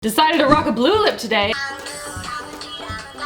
Decided to rock a blue lip today.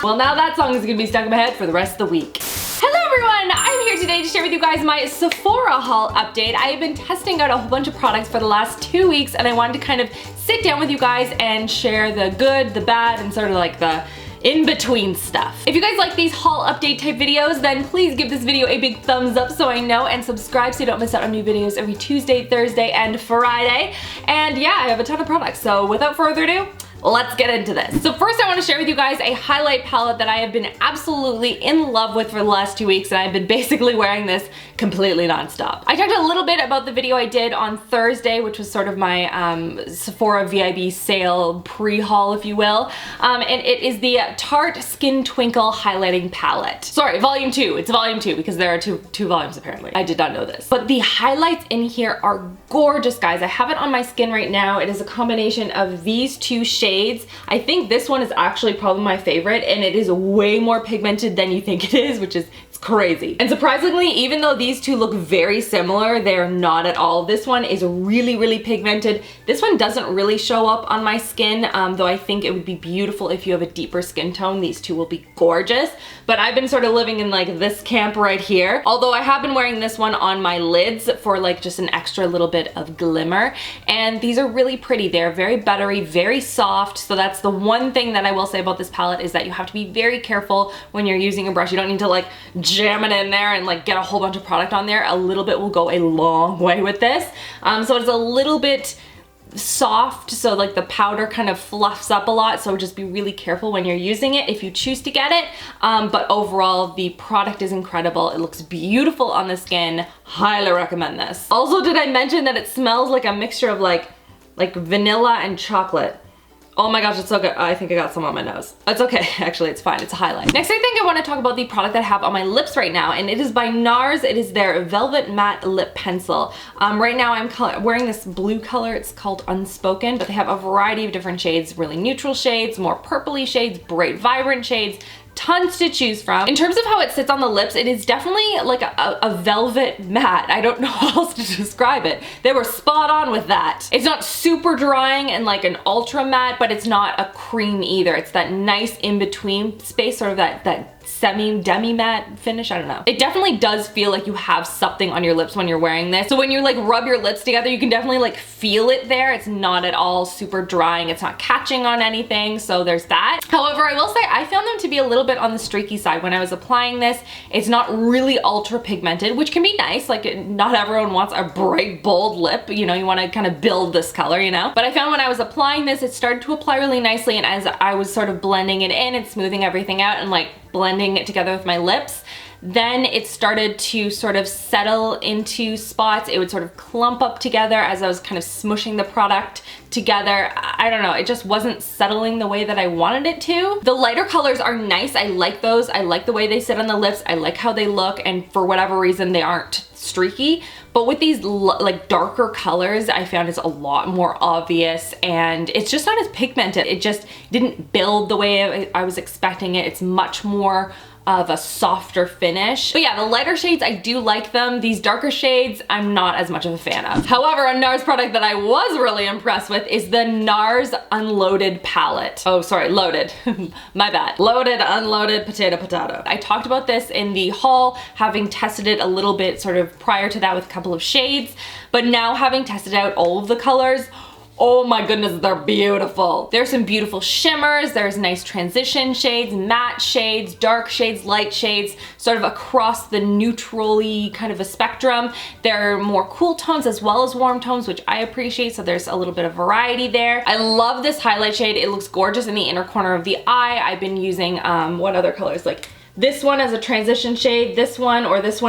Well, now that song is gonna be stuck in my head for the rest of the week. Hello everyone, I'm here today to share with you guys my Sephora haul update. I have been testing out a whole bunch of products for the last 2 weeks and I wanted to kind of sit down with you guys and share the good, the bad, and sort of like the in-between stuff. If you guys like these haul update type videos, then please give this video a big thumbs up so I know, and subscribe so you don't miss out on new videos every Tuesday, Thursday, and Friday. And yeah, I have a ton of products, so without further ado, let's get into this. So first I want to share with you guys a highlight palette that I have been absolutely in love with for the last 2 weeks, and I've been basically wearing this completely nonstop. I talked a little bit about the video I did on Thursday, which was sort of my Sephora VIB sale pre-haul, if you will, and it is the Tarte Skin Twinkle Highlighting Palette. Sorry, volume 2. It's volume 2 because there are two volumes apparently. I did not know this. But the highlights in here are gorgeous, guys. I have it on my skin right now. It is a combination of these two shades. I think this one is actually probably my favorite, and it is way more pigmented than you think it is, which is crazy. And surprisingly, even though these two look very similar, they're not at all. This one is really, really pigmented. This one doesn't really show up on my skin, though I think it would be beautiful if you have a deeper skin tone. These two will be gorgeous. But I've been sort of living in like this camp right here. Although I have been wearing this one on my lids for like just an extra little bit of glimmer. And these are really pretty. They're very buttery, very soft. So that's the one thing that I will say about this palette, is that you have to be very careful when you're using a brush. You don't need to like jam it in there and like get a whole bunch of product on there. A little bit will go a long way with this. So it's a little bit soft, so like the powder kind of fluffs up a lot, so just be really careful when you're using it if you choose to get it. But overall, the product is incredible. It looks beautiful on the skin. Highly recommend this. Also, did I mention that it smells like a mixture of like vanilla and chocolate? Oh my gosh, it's so good. I think I got some on my nose. It's okay, actually, it's fine. It's a highlight. Next, I think I want to talk about the product that I have on my lips right now, and it is by NARS. It is their Velvet Matte Lip Pencil. Right now, I'm wearing this blue color. It's called Unspoken, but they have a variety of different shades, really neutral shades, more purpley shades, bright, vibrant shades, tons to choose from. In terms of how it sits on the lips, it is definitely like a velvet matte. I don't know how else to describe it. They were spot on with that. It's not super drying and like an ultra matte, but it's not a cream either. It's that nice in-between space, sort of that demi matte finish. I don't know. It definitely does feel like you have something on your lips when you're wearing this. So when you like rub your lips together, you can definitely like feel it there. It's not at all super drying. It's not catching on anything. So there's that. However, I will say I found them to be a little bit on the streaky side when I was applying this. It's not really ultra pigmented, which can be nice. Like not everyone wants a bright, bold lip. You know, you want to kind of build this color, you know? But I found when I was applying this, it started to apply really nicely. And as I was sort of blending it in and smoothing everything out and like blending it together with my lips, then it started to sort of settle into spots. It would sort of clump up together as I was kind of smushing the product together. I don't know, it just wasn't settling the way that I wanted it to. The lighter colors are nice. I like those. I like the way they sit on the lips. I like how they look, and for whatever reason, they aren't streaky. But with these like darker colors, I found it's a lot more obvious, and it's just not as pigmented. It just didn't build the way I was expecting it. It's much more of a softer finish. But yeah, the lighter shades, I do like them. These darker shades, I'm not as much of a fan of. However, a NARS product that I was really impressed with is the NARS Unloaded Palette. Oh, sorry, loaded. My bad. Loaded, unloaded, potato. I talked about this in the haul, having tested it a little bit sort of prior to that with a couple of shades, but now having tested out all of the colors, oh my goodness, they're beautiful. There's some beautiful shimmers, there's nice transition shades, matte shades, dark shades, light shades, sort of across the neutrally kind of a spectrum. There are more cool tones as well as warm tones, which I appreciate, so there's a little bit of variety there. I love this highlight shade. It looks gorgeous in the inner corner of the eye. I've been using, what other colors? Like this one as a transition shade, this one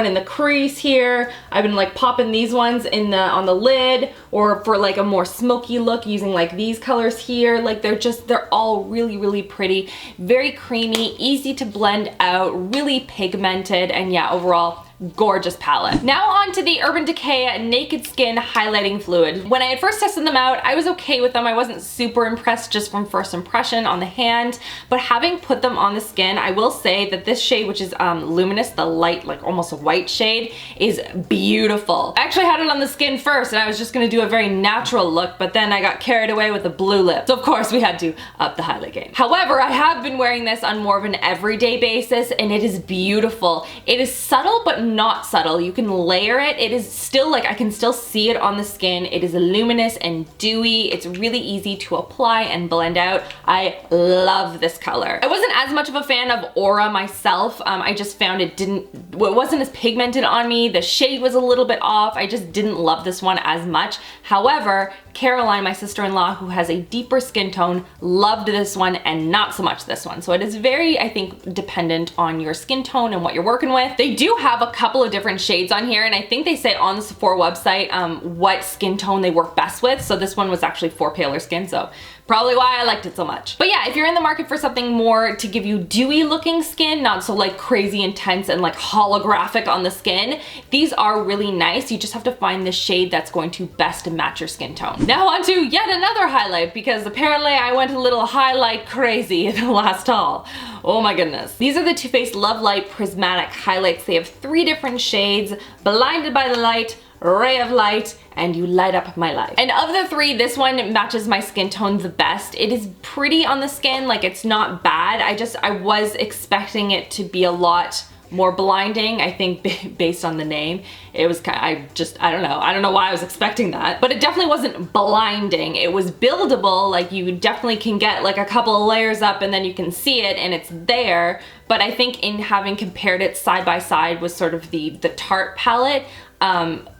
in the crease here. I've been like popping these ones on the lid, or for like a more smoky look using like these colors here. Like they're all really, really pretty, very creamy, easy to blend out, really pigmented, and yeah, overall gorgeous palette. Now on to the Urban Decay Naked Skin Highlighting Fluid. When I had first tested them out, I was okay with them. I wasn't super impressed just from first impression on the hand, but having put them on the skin, I will say that this shade, which is Luminous, the light, like almost a white shade, is beautiful. I actually had it on the skin first and I was just gonna do a very natural look, but then I got carried away with the blue lip. So of course we had to up the highlight game. However, I have been wearing this on more of an everyday basis and it is beautiful. It is subtle, but not subtle. You can layer it. It is still like, I can still see it on the skin. It is luminous and dewy. It's really easy to apply and blend out. I love this color. I wasn't as much of a fan of Aura myself. I just found it wasn't as pigmented on me. The shade was a little bit off. I just didn't love this one as much. However, Caroline, my sister-in-law, who has a deeper skin tone, loved this one and not so much this one. So it is very, I think, dependent on your skin tone and what you're working with. They do have a couple of different shades on here, and I think they say on the Sephora website what skin tone they work best with. So this one was actually for paler skin, so probably why I liked it so much. But yeah, if you're in the market for something more to give you dewy looking skin, not so like crazy intense and like holographic on the skin, these are really nice. You just have to find the shade that's going to best match your skin tone. Now on to yet another highlight, because apparently I went a little highlight crazy in the last haul. Oh my goodness. These are the Too Faced Love Light Prismatic highlights. They have 3 different shades: Blinded by the Light, Ray of Light, and You Light Up My Life. And of the 3, this one matches my skin tone the best. It is pretty on the skin, like it's not bad. I was expecting it to be a lot more blinding. I think based on the name, it was kind of, I don't know why I was expecting that, but it definitely wasn't blinding. It was buildable, like you definitely can get like a couple of layers up and then you can see it and it's there. But I think in having compared it side by side with sort of the Tarte palette,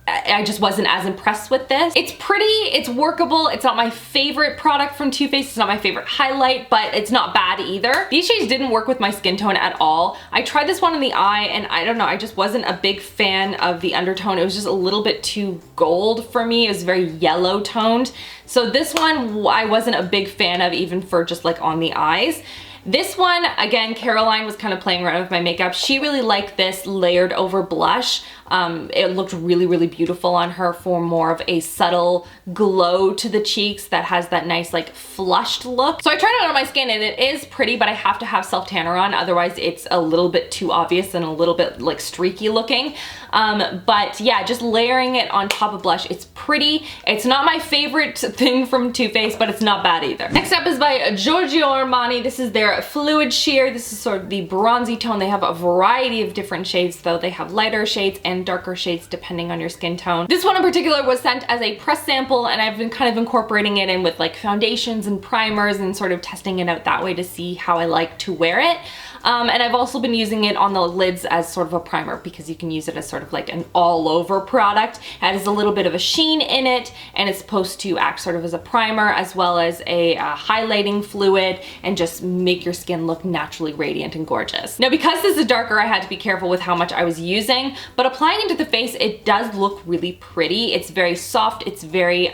I just wasn't as impressed with this. It's pretty, it's workable. It's not my favorite product from Too Faced. It's not my favorite highlight, but it's not bad either. These shades didn't work with my skin tone at all. I tried this one in the eye and I don't know, I just wasn't a big fan of the undertone. It was just a little bit too gold for me. It was very yellow toned. So this one I wasn't a big fan of, even for just like on the eyes. This one, again, Caroline was kind of playing around with my makeup. She really liked this layered over blush. It looked really, really beautiful on her for more of a subtle glow to the cheeks that has that nice like flushed look. So I tried it on my skin and it is pretty, but I have to have self-tanner on, otherwise it's a little bit too obvious and a little bit like streaky looking. But yeah, just layering it on top of blush, it's pretty. It's not my favorite thing from Too Faced, but it's not bad either. Next up is by Giorgio Armani. This is their Fluid Sheer. This is sort of the bronzy tone. They have a variety of different shades though. They have lighter shades and darker shades depending on your skin tone. This one in particular was sent as a press sample and I've been kind of incorporating it in with like foundations and primers and sort of testing it out that way to see how I like to wear it. And I've also been using it on the lids as sort of a primer because you can use it as sort of like an all-over product. It has a little bit of a sheen in it and it's supposed to act sort of as a primer as well as a highlighting fluid and just make your skin look naturally radiant and gorgeous. Now because this is darker, I had to be careful with how much I was using, but applying it to the face, it does look really pretty. It's very soft, it's very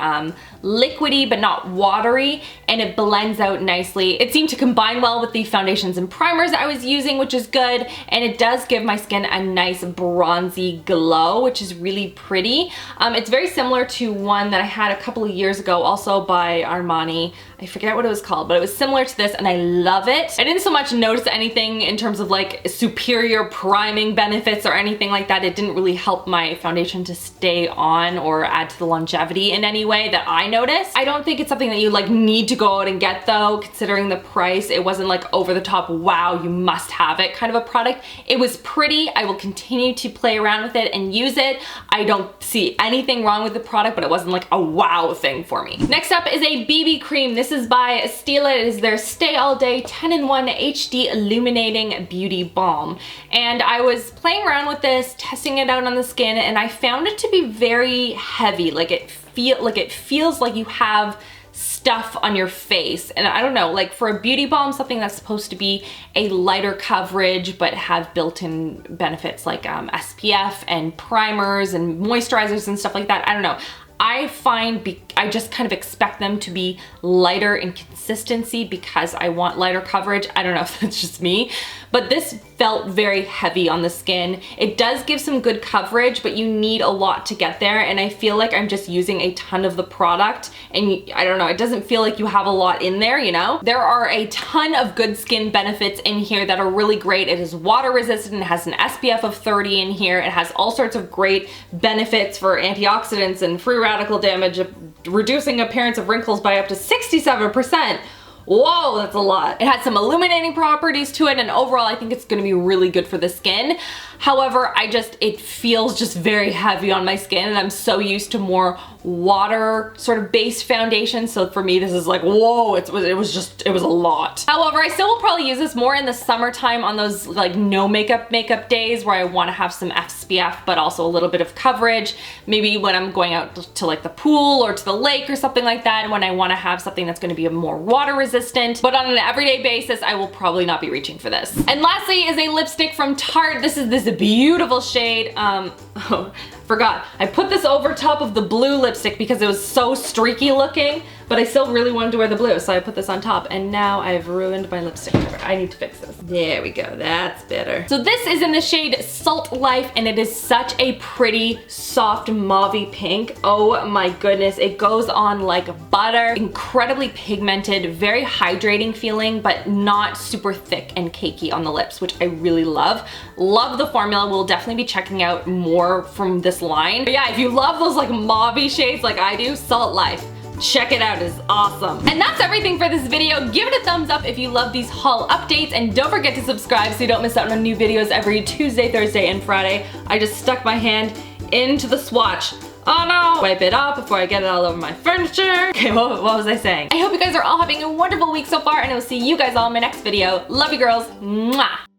liquidy but not watery, and it blends out nicely. It seemed to combine well with the foundations and primers I was using, which is good, and it does give my skin a nice bronzy glow, which is really pretty. It's very similar to one that I had a couple of years ago, also by Armani. I forget what it was called, but it was similar to this and I love it. I didn't so much notice anything in terms of like superior priming benefits or anything like that. It didn't really help my foundation to stay on or add to the longevity in any way that I noticed. I don't think it's something that you like need to go out and get though, considering the price. It wasn't like over the top, wow, you must have it kind of a product. It was pretty. I will continue to play around with it and use it. I don't see anything wrong with the product, but it wasn't like a wow thing for me. Next up is a BB cream. This is by Stila. It is their Stay All Day 10-in-1 HD Illuminating Beauty Balm. And I was playing around with this, testing it out on the skin, and I found it to be very heavy. Like it feels like you have stuff on your face, and I don't know, like for a beauty balm, something that's supposed to be a lighter coverage but have built-in benefits like SPF and primers and moisturizers and stuff like that, I don't know. I find I just kind of expect them to be lighter in consistency because I want lighter coverage. I don't know if that's just me, but this felt very heavy on the skin. It does give some good coverage, but you need a lot to get there, and I feel like I'm just using a ton of the product, and I don't know, it doesn't feel like you have a lot in there, you know? There are a ton of good skin benefits in here that are really great. It is water resistant, it has an SPF of 30 in here, it has all sorts of great benefits for antioxidants and free radical damage, reducing appearance of wrinkles by up to 67%. Whoa, that's a lot. It has some illuminating properties to it, and overall I think it's gonna be really good for the skin. However, it feels just very heavy on my skin, and I'm so used to more water sort of based foundation, so for me this is like, whoa, it was a lot. However, I still will probably use this more in the summertime on those like no makeup days where I want to have some SPF but also a little bit of coverage. Maybe when I'm going out to like the pool or to the lake or something like that, when I want to have something that's going to be more water resistant. But on an everyday basis, I will probably not be reaching for this. And lastly is a lipstick from Tarte. This is this beautiful shade. Oh, forgot. I put this over top of the blue lipstick because it was so streaky looking, but I still really wanted to wear the blue, so I put this on top, and now I've ruined my lipstick cover. I need to fix this. There we go, that's better. So this is in the shade Salt Life, and it is such a pretty, soft, mauvey pink. Oh my goodness, it goes on like butter. Incredibly pigmented, very hydrating feeling, but not super thick and cakey on the lips, which I really love. Love the formula. We'll definitely be checking out more from this line. But yeah, if you love those like mauvey shades like I do, Salt Life. Check it out, it's awesome. And that's everything for this video. Give it a thumbs up if you love these haul updates, and don't forget to subscribe so you don't miss out on new videos every Tuesday, Thursday, and Friday. I just stuck my hand into the swatch. Oh no! Wipe it off before I get it all over my furniture. Okay, what was I saying? I hope you guys are all having a wonderful week so far, and I will see you guys all in my next video. Love you girls. Mwah!